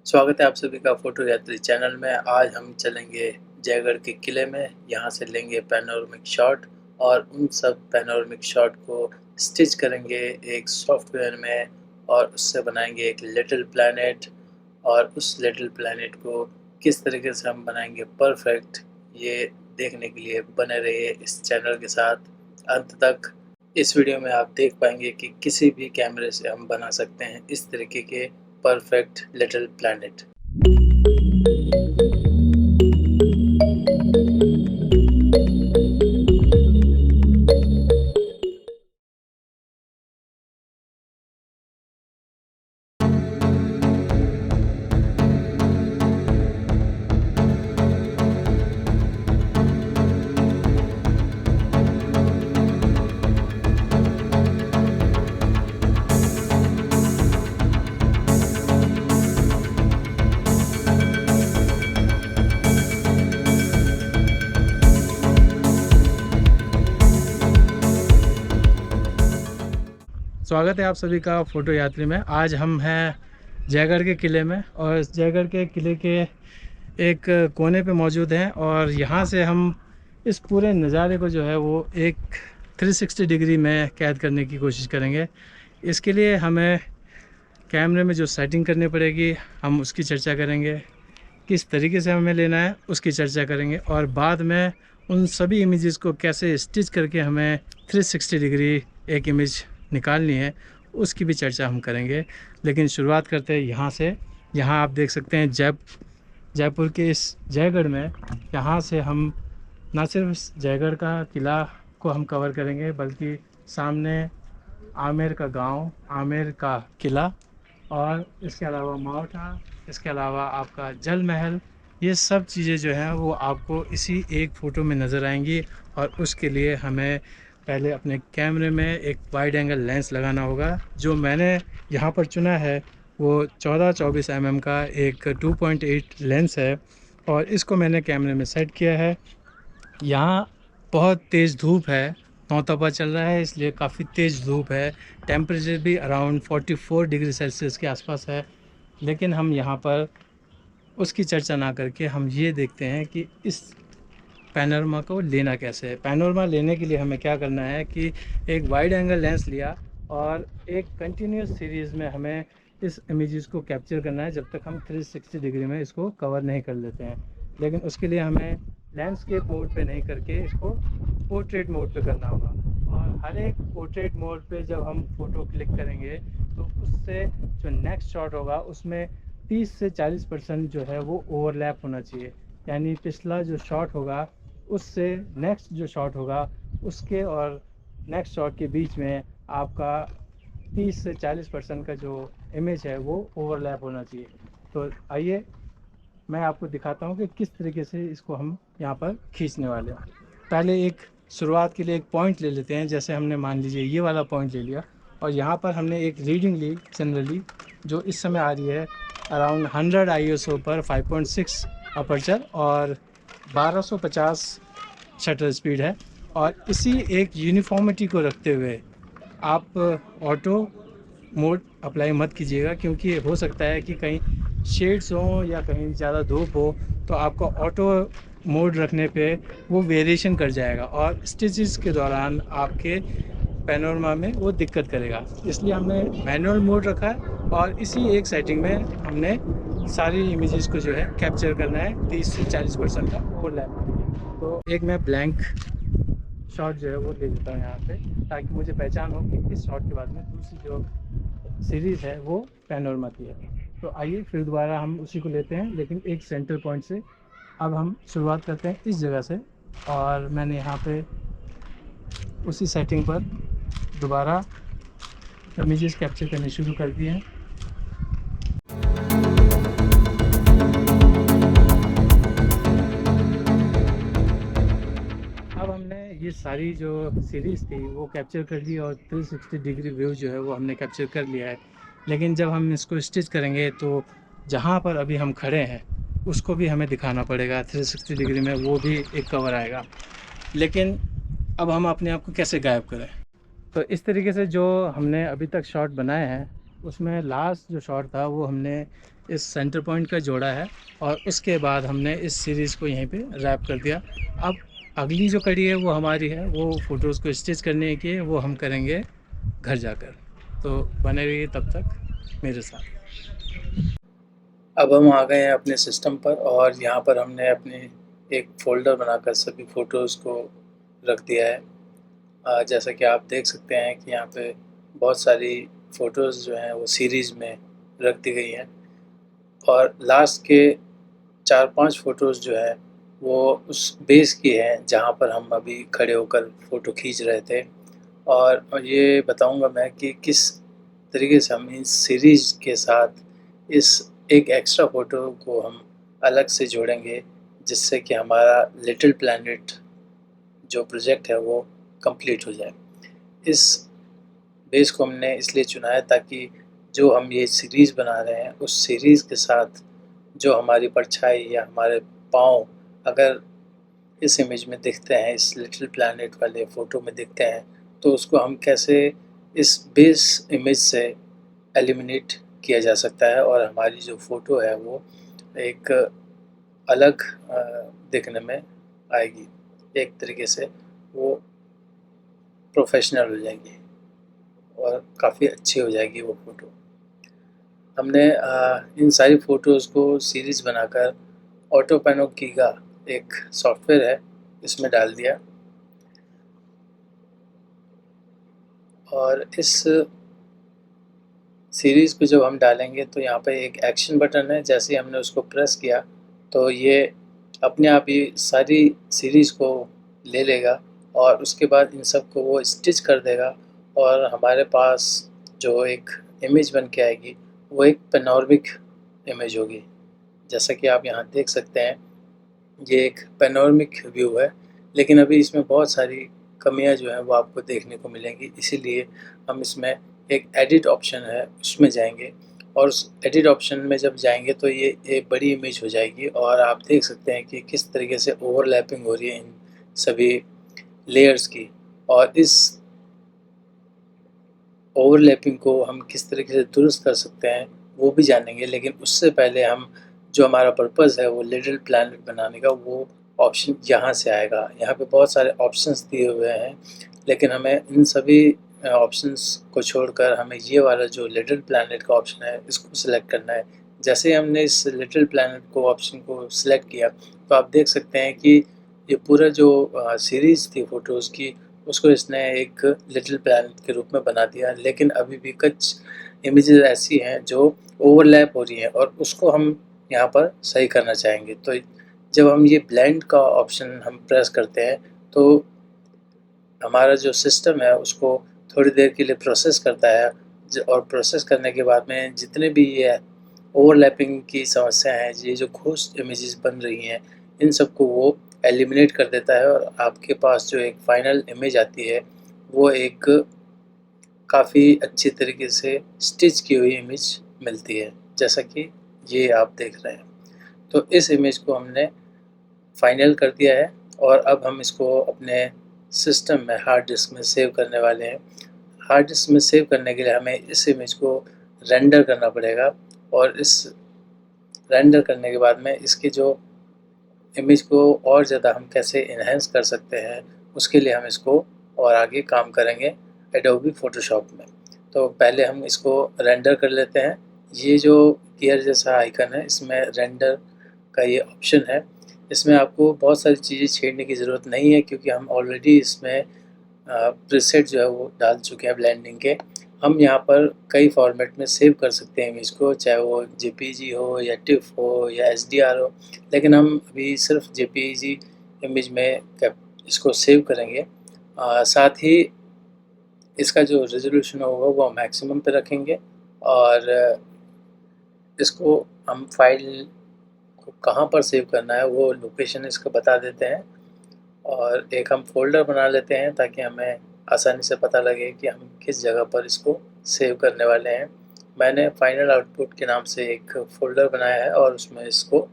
स्वागत है आप सभी का फोटो यात्री चैनल में। आज हम चलेंगे जयगढ़ के किले में। यहाँ से लेंगे पैनोरामिक शॉट और उन सब पैनोरामिक शॉट को स्टिच करेंगे एक सॉफ्टवेयर में और उससे बनाएंगे एक लिटिल प्लैनेट। और उस लिटिल प्लैनेट को किस तरीके से हम बनाएंगे परफेक्ट, ये देखने के लिए बने रहिए इस चैनल के साथ अंत तक। इस वीडियो में आप देख पाएंगे कि किसी भी कैमरे से हम बना सकते हैं इस तरीके के परफेक्ट लिटिल प्लैनेट। स्वागत है आप सभी का फोटो यात्री में। आज हम हैं जयगढ़ के किले में और जयगढ़ के किले के एक कोने पे मौजूद हैं और यहाँ से हम इस पूरे नज़ारे को जो है वो एक 360 डिग्री में कैद करने की कोशिश करेंगे। इसके लिए हमें कैमरे में जो सेटिंग करनी पड़ेगी हम उसकी चर्चा करेंगे, किस तरीके से हमें लेना है उसकी चर्चा करेंगे और बाद में उन सभी इमेजेस को कैसे स्टिच करके हमें 360 डिग्री एक इमेज निकालनी है उसकी भी चर्चा हम करेंगे। लेकिन शुरुआत करते हैं यहाँ से। यहाँ आप देख सकते हैं जयपुर के इस जयगढ़ में, यहाँ से हम ना सिर्फ जयगढ़ का किला को हम कवर करेंगे बल्कि सामने आमेर का गांव, आमेर का किला और इसके अलावा मावठा, इसके अलावा आपका जल महल, ये सब चीज़ें जो हैं वो आपको इसी एक फ़ोटो में नज़र आएंगी। और उसके लिए हमें पहले अपने कैमरे में एक वाइड एंगल लेंस लगाना होगा। जो मैंने यहाँ पर चुना है वो 14-24 mm का एक 2.8 लेंस है और इसको मैंने कैमरे में सेट किया है। यहाँ बहुत तेज़ धूप है, नौतपा चल रहा है इसलिए काफ़ी तेज़ धूप है। टेम्परेचर भी अराउंड 44 डिग्री सेल्सियस के आसपास है। लेकिन हम यहाँ पर उसकी चर्चा ना करके हम ये देखते हैं कि इस पैनोरमा को लेना कैसे है। पैनोरमा लेने के लिए हमें क्या करना है कि एक वाइड एंगल लेंस लिया और एक कंटिन्यूस सीरीज़ में हमें इस इमेजेस को कैप्चर करना है जब तक हम 360 डिग्री में इसको कवर नहीं कर लेते हैं। लेकिन उसके लिए हमें लैंडस्केप मोड पे नहीं करके इसको पोर्ट्रेट मोड पे करना होगा। और हर एक पोर्ट्रेट मोड पे जब हम फ़ोटो क्लिक करेंगे तो उससे जो नेक्स्ट शॉट होगा उसमें 30 से 40% जो है वो ओवरलैप होना चाहिए। यानी पिछला जो शॉट होगा उससे नेक्स्ट जो शॉट होगा उसके और नेक्स्ट शॉट के बीच में आपका 30 से 40% का जो इमेज है वो ओवरलैप होना चाहिए। तो आइए मैं आपको दिखाता हूँ कि किस तरीके से इसको हम यहाँ पर खींचने वाले हैं। पहले एक शुरुआत के लिए एक पॉइंट ले लेते हैं। जैसे हमने मान लीजिए ये वाला पॉइंट ले लिया और यहाँ पर हमने एक रीडिंग ली जनरली जो इस समय आ रही है अराउंड 100 ISO पर 5.6 अपर्चर और 1250 शटर स्पीड है। और इसी एक यूनिफॉर्मिटी को रखते हुए आप ऑटो मोड अप्लाई मत कीजिएगा, क्योंकि हो सकता है कि कहीं शेड्स हो या कहीं ज़्यादा धूप हो तो आपका ऑटो मोड रखने पे वो वेरिएशन कर जाएगा और स्टिचेस के दौरान आपके पैनोरमा में वो दिक्कत करेगा। इसलिए हमने मैनुअल मोड रखा है और इसी एक सेटिंग में हमने सारी इमेजेस को जो है कैप्चर करना है 30 से 40% का ओवरलैप। तो एक मैं ब्लैंक शॉट जो है वो ले लेता हूँ यहाँ पे, ताकि मुझे पहचान हो कि इस शॉट के बाद में दूसरी जो सीरीज़ है वो पैनोरमा की है। तो आइए फिर दोबारा हम उसी को लेते हैं लेकिन एक सेंटर पॉइंट से। अब हम शुरुआत करते हैं इस जगह से और मैंने यहाँ पे उसी सेटिंग पर दोबारा इमेजेस कैप्चर करने शुरू कर दिए हैं। अब हमने ये सारी जो सीरीज़ थी वो कैप्चर कर ली और 360 डिग्री व्यू जो है वो हमने कैप्चर कर लिया है। लेकिन जब हम इसको स्टिच करेंगे तो जहाँ पर अभी हम खड़े हैं उसको भी हमें दिखाना पड़ेगा 360 डिग्री में, वो भी एक कवर आएगा। लेकिन अब हम अपने आप को कैसे गायब करें? तो इस तरीके से जो हमने अभी तक शॉट बनाए हैं उसमें लास्ट जो शॉट था वो हमने इस सेंटर पॉइंट का जोड़ा है और उसके बाद हमने इस सीरीज़ को यहीं पे रैप कर दिया। अब अगली जो कड़ी है वो हमारी है, वो फ़ोटोज़ को स्टिच करने की है, वो हम करेंगे घर जाकर। तो बने रहिए तब तक मेरे साथ। अब हम आ गए हैं अपने सिस्टम पर और यहाँ पर हमने अपने एक फ़ोल्डर बनाकर सभी फ़ोटोज़ को रख दिया है। जैसा कि आप देख सकते हैं कि यहाँ पे बहुत सारी फ़ोटोज़ जो हैं वो सीरीज़ में रख दी गई हैं और लास्ट के 4-5 फ़ोटोज़ जो है वो उस बेस की हैं जहाँ पर हम अभी खड़े होकर फ़ोटो खींच रहे थे। और ये बताऊँगा मैं कि किस तरीके से हम इस सीरीज़ के साथ इस एक एक्स्ट्रा फ़ोटो को हम अलग से जोड़ेंगे, जिससे कि हमारा लिटिल प्लैनेट जो प्रोजेक्ट है वो कंप्लीट हो जाए। इस बेस को हमने इसलिए चुना है ताकि जो हम ये सीरीज़ बना रहे हैं उस सीरीज़ के साथ जो हमारी परछाई या हमारे पाँव अगर इस इमेज में दिखते हैं, इस लिटिल प्लैनेट वाले फ़ोटो में दिखते हैं, तो उसको हम कैसे इस बेस इमेज से एलिमिनेट किया जा सकता है और हमारी जो फ़ोटो है वो एक अलग दिखने में आएगी। एक तरीके से वो प्रोफ़ेशनल हो जाएगी और काफ़ी अच्छी हो जाएगी वो फ़ोटो। हमने इन सारी फ़ोटोज़ को सीरीज़ बनाकर ऑटोपैनोकीगा एक सॉफ्टवेयर है, इसमें डाल दिया और इस सीरीज़ को जब हम डालेंगे तो यहाँ पे एक एक्शन बटन है, जैसे ही हमने उसको प्रेस किया तो ये अपने आप ही सारी सीरीज़ को ले लेगा और उसके बाद इन सब को वो स्टिच कर देगा और हमारे पास जो एक इमेज बन के आएगी वो एक पैनोरामिक इमेज होगी। जैसा कि आप यहाँ देख सकते हैं, ये एक पैनोरामिक व्यू है, लेकिन अभी इसमें बहुत सारी कमियां जो हैं वो आपको देखने को मिलेंगी। इसीलिए हम इसमें एक एडिट ऑप्शन है उसमें जाएंगे और उस एडिट ऑप्शन में जब जाएंगे तो ये एक बड़ी इमेज हो जाएगी और आप देख सकते हैं कि किस तरीके से ओवरलैपिंग हो रही है इन सभी लेयर्स की। और इस ओवरलैपिंग को हम किस तरीके से दुरुस्त कर सकते हैं वो भी जानेंगे, लेकिन उससे पहले हम जो हमारा पर्पज़ है वो लिटिल प्लैनेट बनाने का, वो ऑप्शन यहाँ से आएगा। यहाँ पे बहुत सारे ऑप्शंस दिए हुए हैं, लेकिन हमें इन सभी ऑप्शंस को छोड़कर हमें ये वाला जो लिटिल प्लैनेट का ऑप्शन है इसको सिलेक्ट करना है। जैसे ही हमने इस लिटिल प्लैनेट को ऑप्शन को सिलेक्ट किया तो आप देख सकते हैं कि ये पूरा जो सीरीज़ थी फ़ोटोज़ की उसको इसने एक लिटिल प्लैनेट के रूप में बना दिया, लेकिन अभी भी कुछ इमेजेस ऐसी हैं जो ओवरलैप हो रही हैं और उसको हम यहाँ पर सही करना चाहेंगे। तो जब हम ये ब्लेंड का ऑप्शन हम प्रेस करते हैं तो हमारा जो सिस्टम है उसको थोड़ी देर के लिए प्रोसेस करता है और प्रोसेस करने के बाद में जितने भी ये ओवरलैपिंग की समस्या है, ये जो घोस्ट इमेजेस बन रही हैं, इन सबको वो एलिमिनेट कर देता है और आपके पास जो एक फाइनल इमेज आती है वो एक काफ़ी अच्छी तरीके से स्टिच की हुई इमेज मिलती है, जैसा कि ये आप देख रहे हैं। तो इस इमेज को हमने फाइनल कर दिया है और अब हम इसको अपने सिस्टम में हार्ड डिस्क में सेव करने वाले हैं। हार्ड डिस्क में सेव करने के लिए हमें इस इमेज को रेंडर करना पड़ेगा और इस रेंडर करने के बाद में इसकी जो इमेज को और ज़्यादा हम कैसे इन्हेंस कर सकते हैं उसके लिए हम इसको और आगे काम करेंगे एडोबी फ़ोटोशॉप में। तो पहले हम इसको रेंडर कर लेते हैं। ये जो गियर जैसा आइकन है इसमें रेंडर का ये ऑप्शन है। इसमें आपको बहुत सारी चीज़ें छेड़ने की ज़रूरत नहीं है क्योंकि हम ऑलरेडी इसमें प्रीसेट जो है वो डाल चुके हैं ब्लेंडिंग के। हम यहाँ पर कई फॉर्मेट में सेव कर सकते हैं इमेज को, चाहे वो जेपीजी हो या टिफ हो या एसडीआर हो, लेकिन हम अभी सिर्फ जेपीजी इमेज में इसको सेव करेंगे। साथ ही इसका जो रेजोल्यूशन होगा वो मैक्सिमम पे रखेंगे और इसको हम फाइल को कहाँ पर सेव करना है वो लोकेशन इसका बता देते हैं और एक हम फोल्डर बना लेते हैं ताकि हमें आसानी से पता लगे कि हम किस जगह पर इसको सेव करने वाले हैं। मैंने फाइनल आउटपुट के नाम से एक फ़ोल्डर बनाया है और उसमें इसको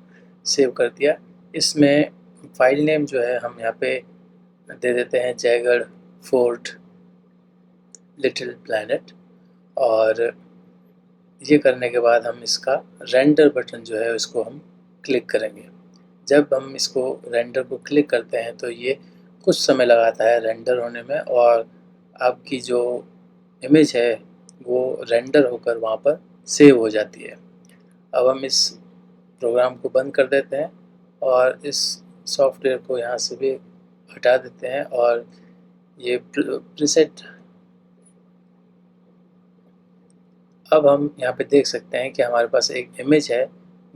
सेव कर दिया। इसमें फ़ाइल नेम जो है हम यहाँ पे दे देते हैं जयगढ़ फोर्ट लिटिल प्लैनेट और ये करने के बाद हम इसका रेंडर बटन जो है इसको हम क्लिक करेंगे। जब हम इसको रेंडर को क्लिक करते हैं तो ये कुछ समय लगाता है रेंडर होने में और आपकी जो इमेज है वो रेंडर होकर वहाँ पर सेव हो जाती है। अब हम इस प्रोग्राम को बंद कर देते हैं और इस सॉफ्टवेयर को यहाँ से भी हटा देते हैं और ये प्रीसेट अब हम यहाँ पे देख सकते हैं कि हमारे पास एक इमेज है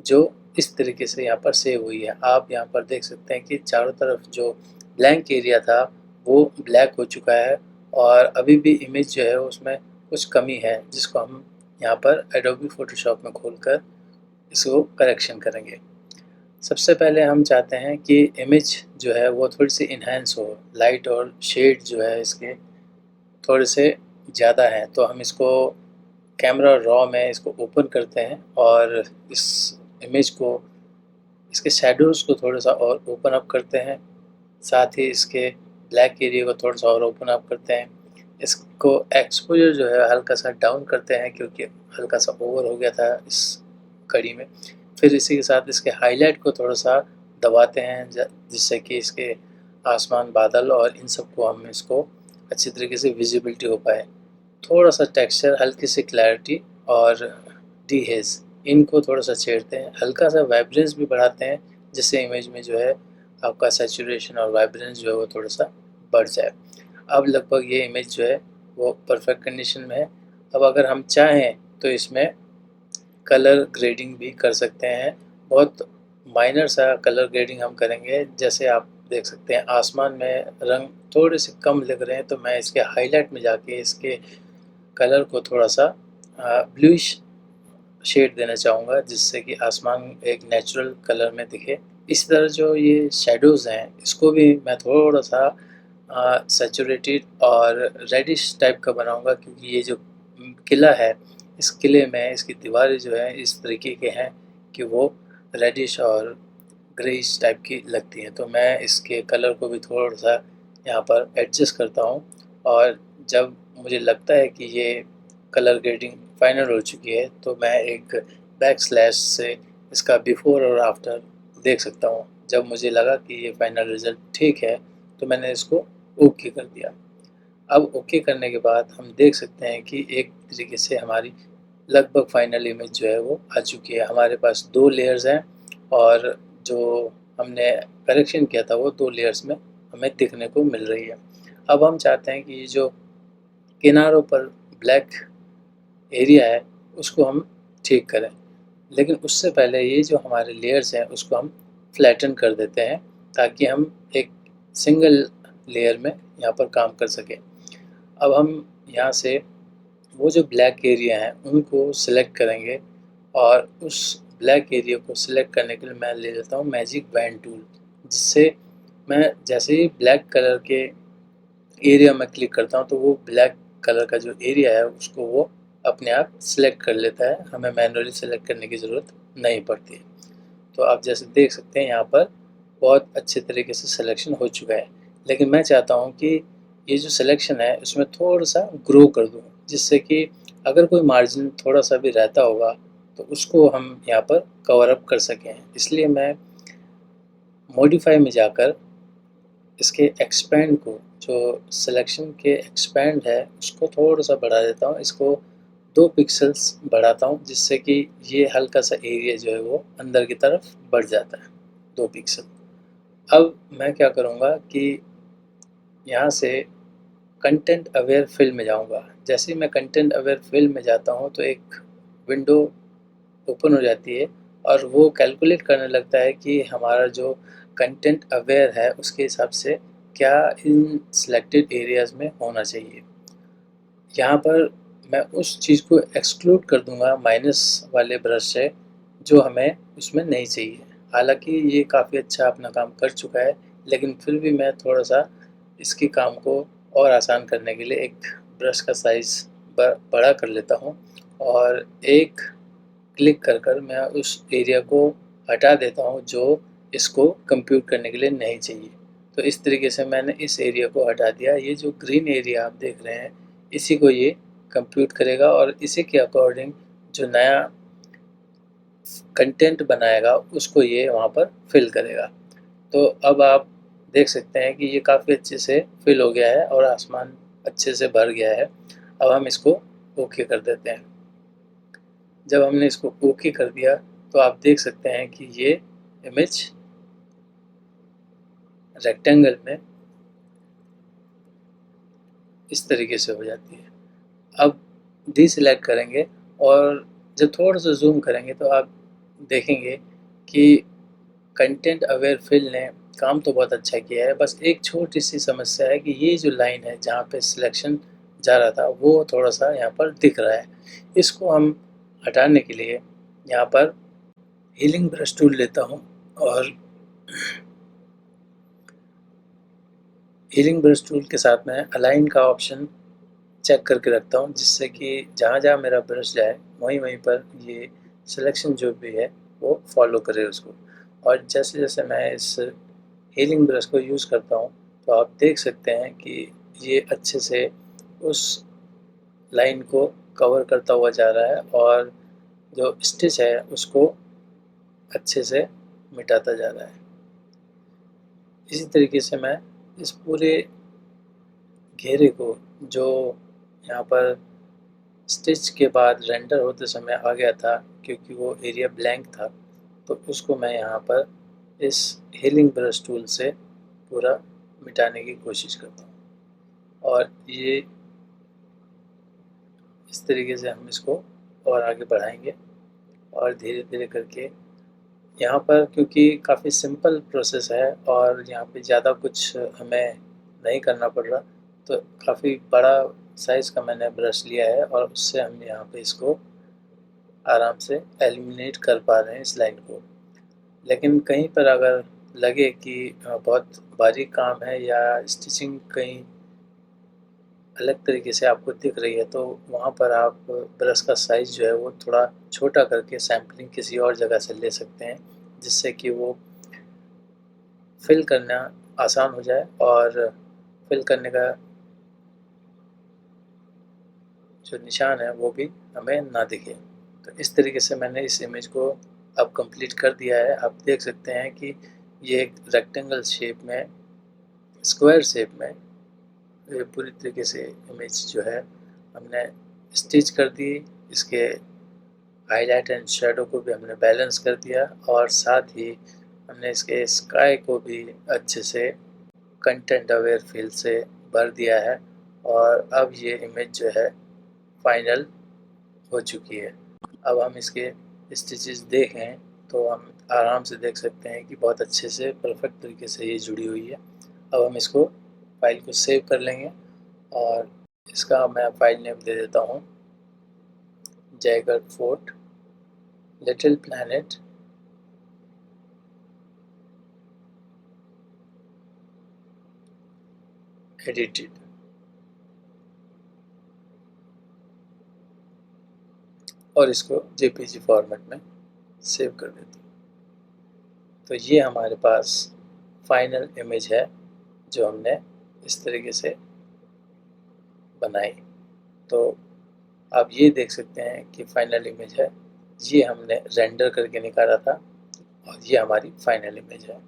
जो इस तरीके से यहाँ पर सेव हुई है। आप यहाँ पर देख सकते हैं कि चारों तरफ जो ब्लैंक एरिया था वो ब्लैक हो चुका है और अभी भी इमेज जो है उसमें कुछ कमी है जिसको हम यहाँ पर एडोबी फोटोशॉप में खोलकर इसको करेक्शन करेंगे। सबसे पहले हम चाहते हैं कि इमेज जो है वो थोड़ी सी इन्हेंस हो, लाइट और शेड जो है इसके थोड़े से ज़्यादा हैं, तो हम इसको कैमरा रॉ में इसको ओपन करते हैं और इस इमेज को इसके शैडोज़ को थोड़ा सा और ओपन अप करते हैं, साथ ही इसके ब्लैक एरिया को थोड़ा सा और ओपन अप करते हैं। इसको एक्सपोजर जो है हल्का सा डाउन करते हैं क्योंकि हल्का सा ओवर हो गया था इस कड़ी में। फिर इसी के साथ इसके हाईलाइट को थोड़ा सा दबाते हैं जिससे कि इसके आसमान, बादल और इन सब को हम इसको अच्छी तरीके से विजिबिलिटी हो पाए। थोड़ा सा टेक्सचर, हल्की सी क्लैरिटी और डीहेज इनको थोड़ा सा छेड़ते हैं, हल्का सा वाइब्रेंस भी बढ़ाते हैं जिससे इमेज में जो है आपका सैचुरेशन और वाइब्रेंस जो है वो थोड़ा सा बढ़ जाए। अब लगभग ये इमेज जो है वो परफेक्ट कंडीशन में है। अब अगर हम चाहें तो इसमें कलर ग्रेडिंग भी कर सकते हैं। बहुत माइनर सा कलर ग्रेडिंग हम करेंगे। जैसे आप देख सकते हैं आसमान में रंग थोड़े से कम लग रहे हैं तो मैं इसके हाईलाइट में जाके इसके कलर को थोड़ा सा ब्लूइश शेड देना चाहूँगा जिससे कि आसमान एक नेचुरल कलर में दिखे। इस तरह जो ये शैडोज़ हैं इसको भी मैं थोड़ा सा सैचुरेटेड और रेडिश टाइप का बनाऊँगा क्योंकि ये जो किला है इस किले में इसकी दीवारें जो है इस तरीके के हैं कि वो रेडिश और ग्रेइश टाइप की लगती हैं। तो मैं इसके कलर को भी थोड़ा सा यहाँ पर एडजस्ट करता हूँ और जब मुझे लगता है कि ये कलर ग्रेडिंग फाइनल हो चुकी है तो मैं एक बैक स्लैश से इसका बिफोर और आफ्टर देख सकता हूँ। जब मुझे लगा कि ये फाइनल रिज़ल्ट ठीक है तो मैंने इसको ओके कर दिया। अब ओके करने के बाद हम देख सकते हैं कि एक तरीके से हमारी लगभग फाइनल इमेज जो है वो आ चुकी है। हमारे पास 2 लेयर्स हैं और जो हमने करेक्शन किया था वो 2 लेयर्स में हमें दिखने को मिल रही है। अब हम चाहते हैं कि ये जो किनारों पर ब्लैक एरिया है उसको हम ठीक करें, लेकिन उससे पहले ये जो हमारे लेयर्स हैं उसको हम फ्लैटन कर देते हैं ताकि हम एक सिंगल लेयर में यहाँ पर काम कर सकें। अब हम यहाँ से वो जो ब्लैक एरिया हैं उनको सिलेक्ट करेंगे और उस ब्लैक एरिया को सिलेक्ट करने के लिए मैं ले लेता हूँ मैजिक बैंड टूल, जिससे मैं जैसे ही ब्लैक कलर के एरिया में क्लिक करता हूँ तो वो ब्लैक कलर का जो एरिया है उसको वो अपने आप सिलेक्ट कर लेता है, हमें मैनुअली सिलेक्ट करने की ज़रूरत नहीं पड़ती है। तो आप जैसे देख सकते हैं यहाँ पर बहुत अच्छे तरीके से सिलेक्शन हो चुका है, लेकिन मैं चाहता हूँ कि ये जो सिलेक्शन है उसमें थोड़ा सा ग्रो कर दूँ जिससे कि अगर कोई मार्जिन थोड़ा सा भी रहता होगा तो उसको हम यहाँ पर कवर अप कर सकें। इसलिए मैं मॉडिफाई में जाकर इसके एक्सपेंड को, जो सिलेक्शन के एक्सपेंड है उसको थोड़ा सा बढ़ा देता हूँ, इसको 2 पिक्सल्स बढ़ाता हूँ जिससे कि ये हल्का सा एरिया जो है वो अंदर की तरफ बढ़ जाता है 2 पिक्सल। अब मैं क्या करूँगा कि यहाँ से कंटेंट अवेयर फिल में जाऊँगा। जैसे ही मैं कंटेंट अवेयर फिल में जाता हूँ तो एक विंडो ओपन हो जाती है और वो कैलकुलेट करने लगता है कि हमारा जो कंटेंट अवेयर है उसके हिसाब से क्या इन सिलेक्टेड एरियाज़ में होना चाहिए। यहाँ पर मैं उस चीज़ को एक्सक्लूड कर दूँगा माइनस वाले ब्रश से जो हमें उसमें नहीं चाहिए। हालांकि ये काफ़ी अच्छा अपना काम कर चुका है, लेकिन फिर भी मैं थोड़ा सा इसके काम को और आसान करने के लिए एक ब्रश का साइज़ बड़ा कर लेता हूँ और एक क्लिक कर मैं उस एरिया को हटा देता हूँ जो इसको कंप्यूट करने के लिए नहीं चाहिए। तो इस तरीके से मैंने इस एरिया को हटा दिया। ये जो ग्रीन एरिया आप देख रहे हैं इसी को ये कंप्यूट करेगा और इसी के अकॉर्डिंग जो नया कंटेंट बनाएगा उसको ये वहाँ पर फिल करेगा। तो अब आप देख सकते हैं कि ये काफ़ी अच्छे से फिल हो गया है और आसमान अच्छे से भर गया है। अब हम इसको ओके कर देते हैं। जब हमने इसको ओके कर दिया तो आप देख सकते हैं कि ये इमेज रेक्टेंगल में इस तरीके से हो जाती है। अब डीसेलेक्ट करेंगे और जब थोड़ा सा जूम करेंगे तो आप देखेंगे कि कंटेंट अवेयर फिल ने काम तो बहुत अच्छा किया है, बस एक छोटी सी समस्या है कि ये जो लाइन है जहाँ पे सिलेक्शन जा रहा था वो थोड़ा सा यहाँ पर दिख रहा है। इसको हम हटाने के लिए यहाँ पर हीलिंग ब्रश टूल लेता हूँ और हीलिंग ब्रश टूल के साथ में अलाइन का ऑप्शन चेक करके रखता हूँ, जिससे कि जहाँ जहाँ मेरा ब्रश जाए वहीं वहीं पर ये सिलेक्शन जो भी है वो फॉलो करे उसको। और जैसे जैसे मैं इस हीलिंग ब्रश को यूज़ करता हूँ तो आप देख सकते हैं कि ये अच्छे से उस लाइन को कवर करता हुआ जा रहा है और जो स्टिच है उसको अच्छे से मिटाता जा रहा है। इसी तरीके से मैं इस पूरे घेरे को जो यहाँ पर स्टिच के बाद रेंडर होते समय आ गया था, क्योंकि वो एरिया ब्लैंक था, तो उसको मैं यहाँ पर इस हीलिंग ब्रश टूल से पूरा मिटाने की कोशिश करता हूँ। और ये इस तरीके से हम इसको और आगे बढ़ाएंगे और धीरे धीरे करके यहाँ पर, क्योंकि काफ़ी सिंपल प्रोसेस है और यहाँ पे ज़्यादा कुछ हमें नहीं करना पड़ रहा, तो काफ़ी बड़ा साइज़ का मैंने ब्रश लिया है और उससे हम यहाँ पे इसको आराम से एलिमिनेट कर पा रहे हैं इस लाइन को। लेकिन कहीं पर अगर लगे कि बहुत बारीक काम है या स्टिचिंग कहीं अलग तरीके से आपको दिख रही है, तो वहाँ पर आप ब्रश का साइज़ जो है वो थोड़ा छोटा करके सैम्पलिंग किसी और जगह से ले सकते हैं, जिससे कि वो फिल करना आसान हो जाए और फिल करने का जो निशान है वो भी हमें ना दिखे। तो इस तरीके से मैंने इस इमेज को अब कंप्लीट कर दिया है। आप देख सकते हैं कि ये एक रेक्टेंगल शेप में, स्क्वायर शेप में ये पूरी तरीके से इमेज जो है हमने स्टिच कर दी। इसके हाईलाइट एंड शैडो को भी हमने बैलेंस कर दिया और साथ ही हमने इसके स्काई को भी अच्छे से कंटेंट अवेयर फील से भर दिया है और अब ये इमेज जो है फाइनल हो चुकी है। अब हम इसके स्टिचेस देखें तो हम आराम से देख सकते हैं कि बहुत अच्छे से परफेक्ट तरीके से ये जुड़ी हुई है। अब हम इसको फाइल को सेव कर लेंगे और इसका मैं फाइल नेम दे देता हूँ Jaigarh fort little planet edited. और इसको जेपीजी फॉर्मेट में सेव कर देता हूँ। तो ये हमारे पास फाइनल इमेज है जो हमने इस तरीके से बनाई। तो आप ये देख सकते हैं कि फाइनल इमेज है, ये हमने रेंडर करके निकाला था और ये हमारी फाइनल इमेज है।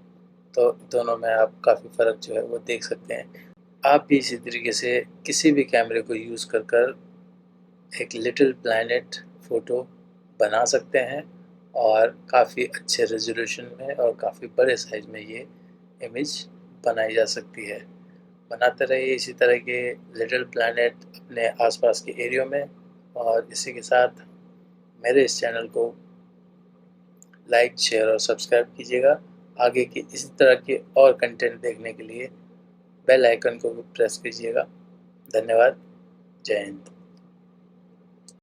तो दोनों में आप काफ़ी फ़र्क जो है वो देख सकते हैं। आप भी इसी तरीके से किसी भी कैमरे को यूज़ कर एक लिटिल प्लैनेट फ़ोटो बना सकते हैं और काफ़ी अच्छे रेजोल्यूशन में और काफ़ी बड़े साइज़ में ये इमेज बनाई जा सकती है। बनाते रहिए इसी तरह के लिटिल प्लैनेट अपने आसपास के एरिया में, और इसी के साथ मेरे इस चैनल को लाइक, शेयर और सब्सक्राइब कीजिएगा। आगे की इसी तरह के और कंटेंट देखने के लिए बेल आइकन को भी प्रेस कीजिएगा। धन्यवाद। जय हिंद।